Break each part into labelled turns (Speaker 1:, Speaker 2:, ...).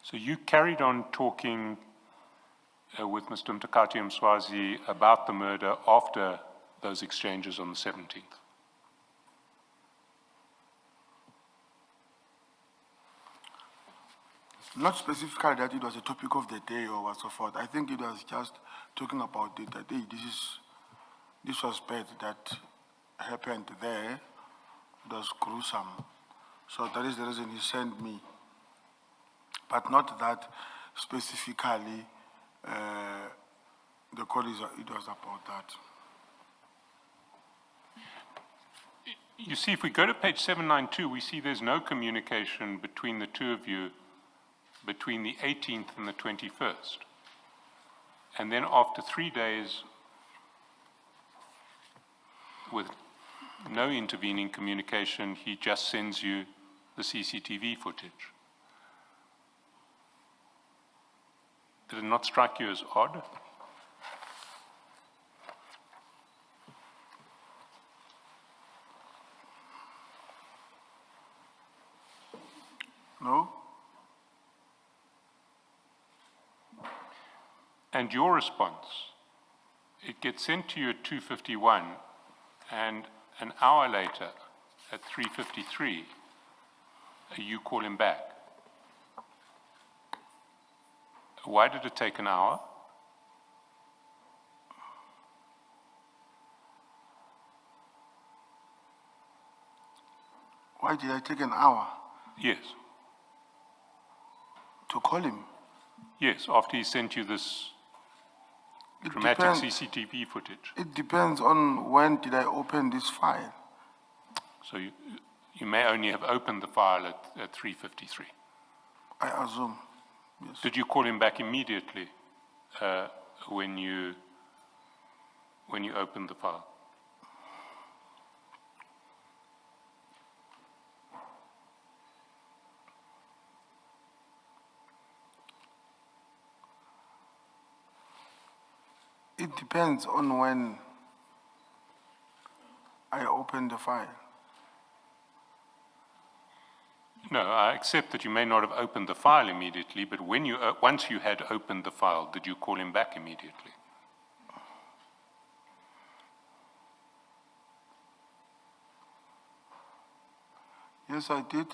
Speaker 1: So you carried on talking with Mr. Sgt Nkosi about the murder after those exchanges on the 17th?
Speaker 2: Not specifically that it was a topic of the day or so forth. I think it was just talking about it that, hey, this was bad that happened there. It was gruesome. So that is the reason he sent me. But not that specifically the call it was about that.
Speaker 1: You see, if we go to page 792, we see there's no communication between the two of you between the 18th and the 21st. And then after 3 days, with no intervening communication, he just sends you the CCTV footage. Did it not strike you as odd?
Speaker 2: No?
Speaker 1: And your response, it gets sent to you at 2:51, and an hour later, at 3:53, you call him back. Why did it take an hour?
Speaker 2: Why did I take an hour?
Speaker 1: Yes.
Speaker 2: To call him?
Speaker 1: Yes, after he sent you this dramatic CCTV footage.
Speaker 2: It depends on when did I open this file.
Speaker 1: So you may only have opened the file at 3:53.
Speaker 2: I assume, yes.
Speaker 1: Did you call him back immediately when you opened the file?
Speaker 2: It depends on when I open the file.
Speaker 1: No, I accept that you may not have opened the file immediately, but when once you had opened the file, did you call him back immediately?
Speaker 2: Yes, I did.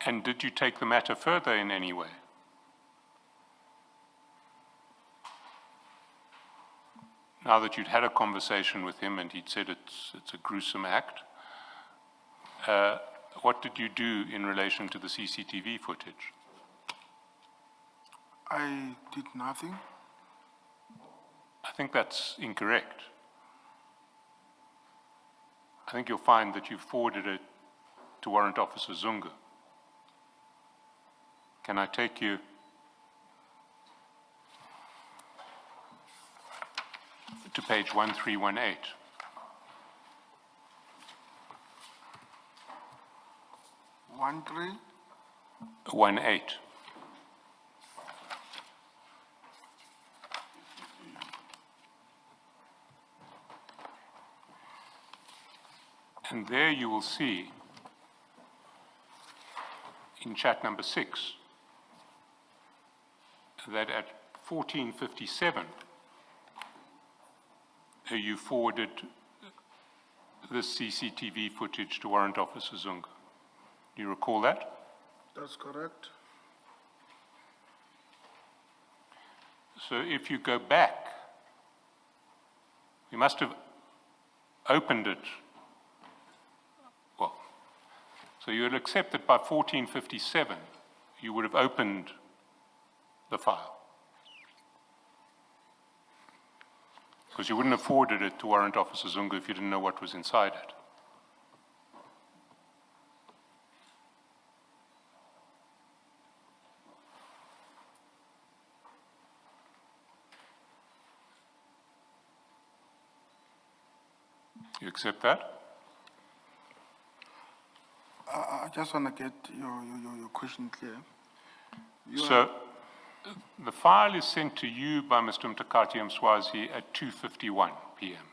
Speaker 1: And did you take the matter further in any way? Now that you'd had a conversation with him and he'd said it's a gruesome act, what did you do in relation to the CCTV footage?
Speaker 2: I did nothing.
Speaker 1: I think that's incorrect. I think you'll find that you've forwarded it to Warrant Officer Zungu. Can I take you to page 1318?
Speaker 2: One, three?
Speaker 1: 18. And there you will see in chat number 6 that at 14:57 you forwarded this CCTV footage to Warrant Officer Zungu. Do you recall that?
Speaker 2: That's correct.
Speaker 1: So if you go back, you must have opened it. Well, so you would accept that by 14:57 you would have opened the file, because you wouldn't have forwarded it to Warrant Officer Zungu if you didn't know what was inside it. You accept that?
Speaker 2: I just want to get your question clear.
Speaker 1: So the file is sent to you by Mr. Sgt Nkosi at 2:51 p.m.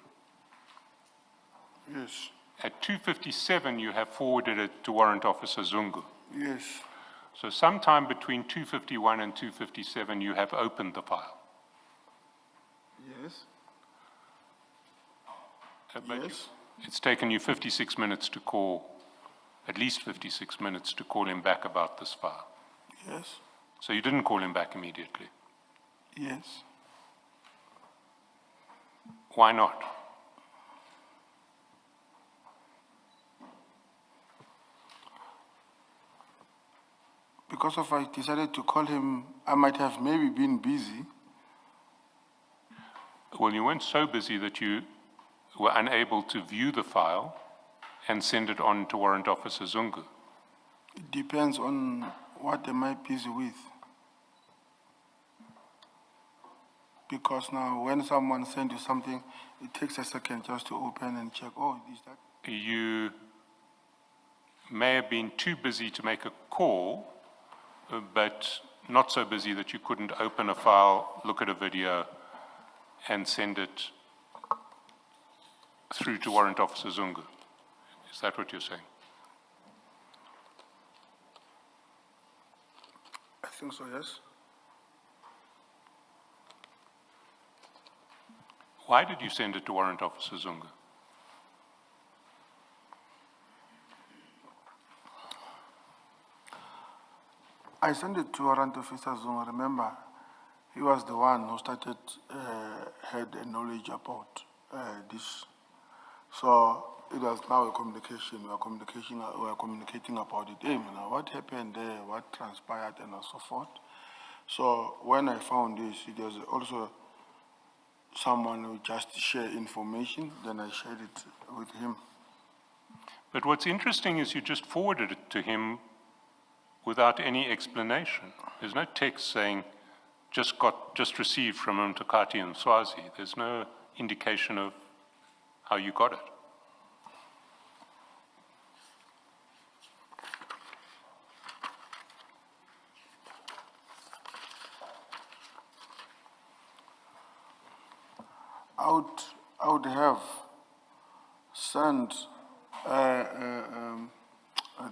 Speaker 2: Yes.
Speaker 1: At 2:57, you have forwarded it to Warrant Officer Zungu.
Speaker 2: Yes.
Speaker 1: So sometime between 2:51 and 2:57, you have opened the file.
Speaker 2: Yes.
Speaker 1: But
Speaker 2: Yes.
Speaker 1: it's taken you 56 minutes to call, at least 56 minutes to call him back about this file.
Speaker 2: Yes.
Speaker 1: So you didn't call him back immediately.
Speaker 2: Yes.
Speaker 1: Why not?
Speaker 2: Because if I decided to call him, I might have maybe been busy.
Speaker 1: Well, you weren't so busy that you were unable to view the file and send it on to Warrant Officer Zungu.
Speaker 2: It depends on what am I busy with. Because now when someone sends you something, it takes a second just to open and check, oh, is that?
Speaker 1: You may have been too busy to make a call, but not so busy that you couldn't open a file, look at a video, and send it through to Warrant Officer Zungu. Is that what you're saying?
Speaker 2: I think so, yes.
Speaker 1: Why did you send it to Warrant Officer Zungu?
Speaker 2: I sent it to Warrant Officer Zungu. Remember, he was the one who started, had a knowledge about this. So it was now a communication. We are communicating about it. Hey, what happened there? What transpired, and so forth. So when I found this, it was also someone who just share information. Then I shared it with him.
Speaker 1: But what's interesting is you just forwarded it to him without any explanation. There's no text saying, just received from Mtakati and Swazi. There's no indication of how you got it.
Speaker 2: I would have sent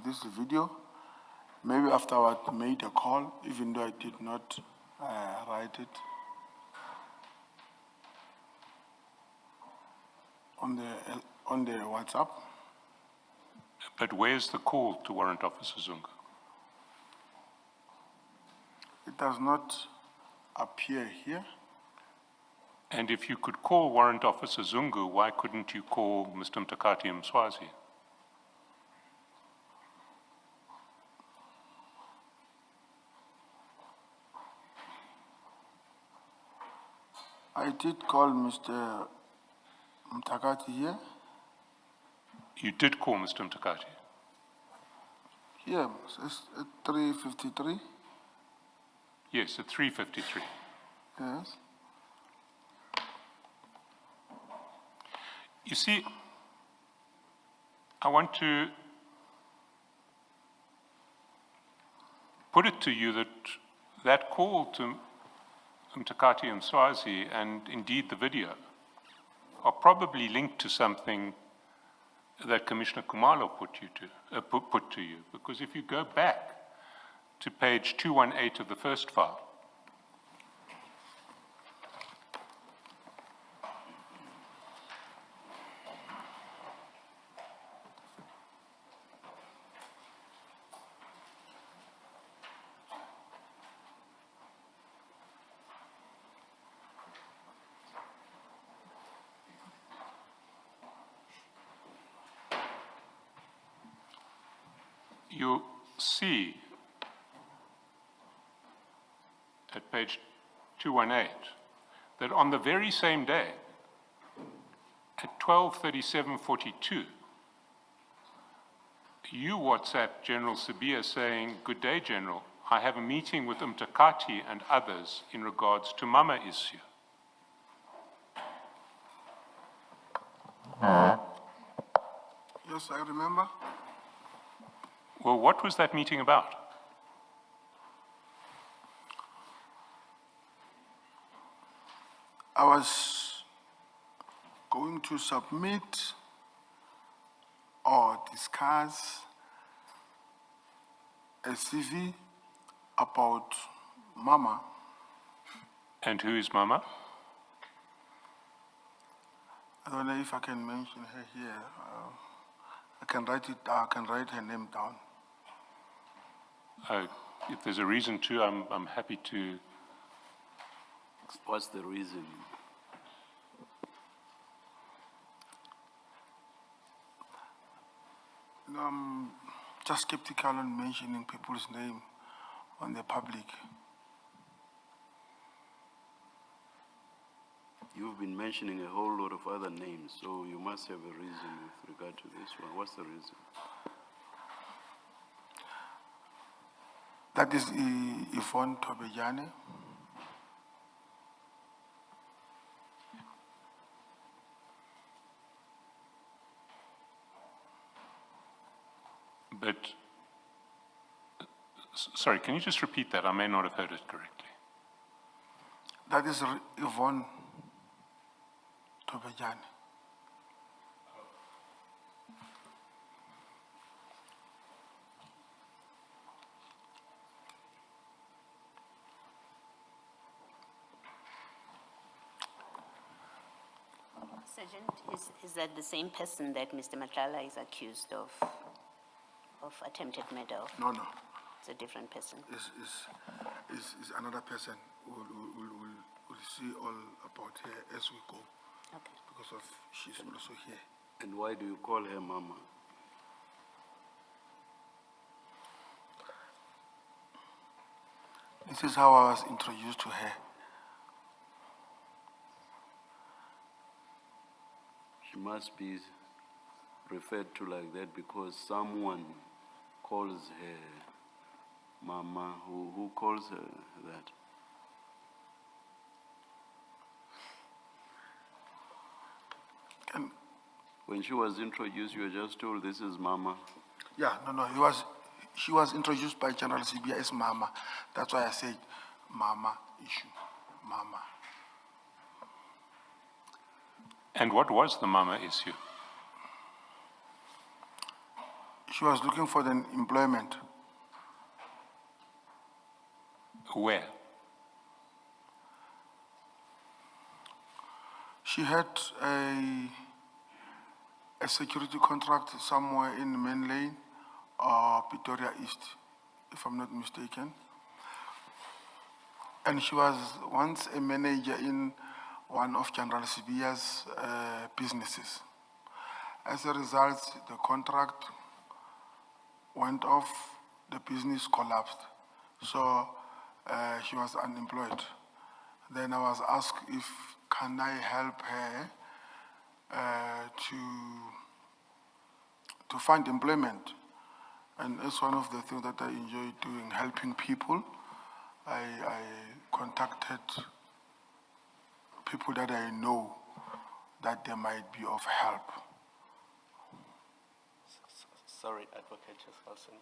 Speaker 2: this video, maybe after I had made a call, even though I did not write it on the WhatsApp.
Speaker 1: But where's the call to Warrant Officer Zungu?
Speaker 2: It does not appear here.
Speaker 1: And if you could call Warrant Officer Zungu, why couldn't you call Mr. Mtakati Mswazi?
Speaker 2: I did call Mr. Mtakati here.
Speaker 1: You did call Mr. Mtakati?
Speaker 2: Here, it's at 3:53.
Speaker 1: Yes, at 3:53.
Speaker 2: Yes.
Speaker 1: You see, I want to put it to you that that call to Mtakati and Swazi, and indeed the video, are probably linked to something that Commissioner Kumalo put to you. Because if you go back to page 218 of the first file, you'll see at page 218 that on the very same day, at 12:37:42, you WhatsApp General Sabia saying, "Good day, General. I have a meeting with Mtakati and others in regards to Mama issue."
Speaker 2: Yes, I remember.
Speaker 1: Well, what was that meeting about?
Speaker 2: I was going to submit or discuss a CV about Mama.
Speaker 1: And who is Mama?
Speaker 2: I don't know if I can mention her here. I can write it. I can write her name down.
Speaker 1: If there's a reason to, I'm happy to.
Speaker 3: What's the reason?
Speaker 2: I'm just skeptical on mentioning people's name on the public.
Speaker 3: You've been mentioning a whole lot of other names, so you must have a reason with regard to this one. What's the reason?
Speaker 2: That is Yvonne Tobejane.
Speaker 1: But, sorry, can you just repeat that? I may not have heard it correctly.
Speaker 2: That is Yvonne Tobejane.
Speaker 4: Sergeant, is that the same person that Mr. Matlala is accused of attempted murder of?
Speaker 2: No, no.
Speaker 4: It's a different person.
Speaker 2: Is another person. We'll see all about her as we go.
Speaker 4: Okay.
Speaker 2: Because of she's also here.
Speaker 3: And why do you call her Mama?
Speaker 2: This is how I was introduced to her.
Speaker 3: She must be referred to like that because someone calls her Mama. Who calls her that?
Speaker 2: And
Speaker 3: When she was introduced, you were just told this is Mama.
Speaker 2: yeah, no, she was introduced by General Sibia as Mama. That's why I said Mama issue. Mama.
Speaker 1: And what was the Mama issue?
Speaker 2: She was looking for the employment.
Speaker 1: Where?
Speaker 2: She had a security contract somewhere in Main Lane or Pretoria East, if I'm not mistaken. And she was once a manager in one of General Sibia's businesses. As a result, the contract went off, the business collapsed. So she was unemployed. Then I was asked if can I help her to find employment. And it's one of the things that I enjoy doing, helping people. I contacted people that I know that they might be of help.
Speaker 5: Sorry, Advocate Jesselson.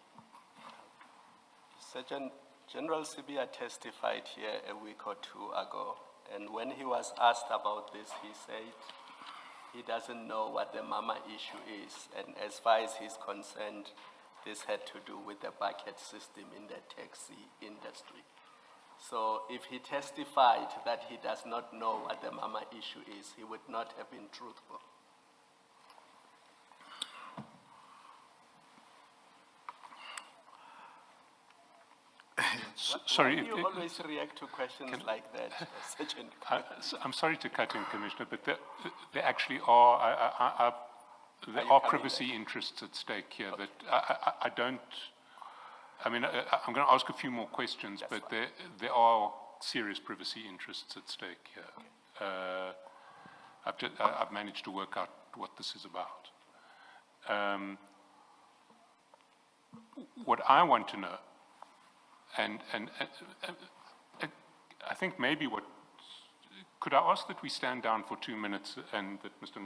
Speaker 5: Sergeant General Sibia testified here a week or two ago, and when he was asked about this, he said he doesn't know what the Mama issue is, and as far as he's concerned, this had to do with the bucket system in the taxi industry. So if he testified that he does not know what the Mama issue is, he would not have been truthful.
Speaker 1: Sorry,
Speaker 5: Why do you always react to questions like that, Sergeant?
Speaker 1: I'm sorry to cut in, Commissioner, but there actually are, there are privacy interests at stake here that I don't, I mean, I'm going to ask a few more questions, but there are serious privacy interests at stake here. I've managed to work out what this is about. What I want to know, and I think maybe could I ask that we stand down for 2 minutes and that Mr.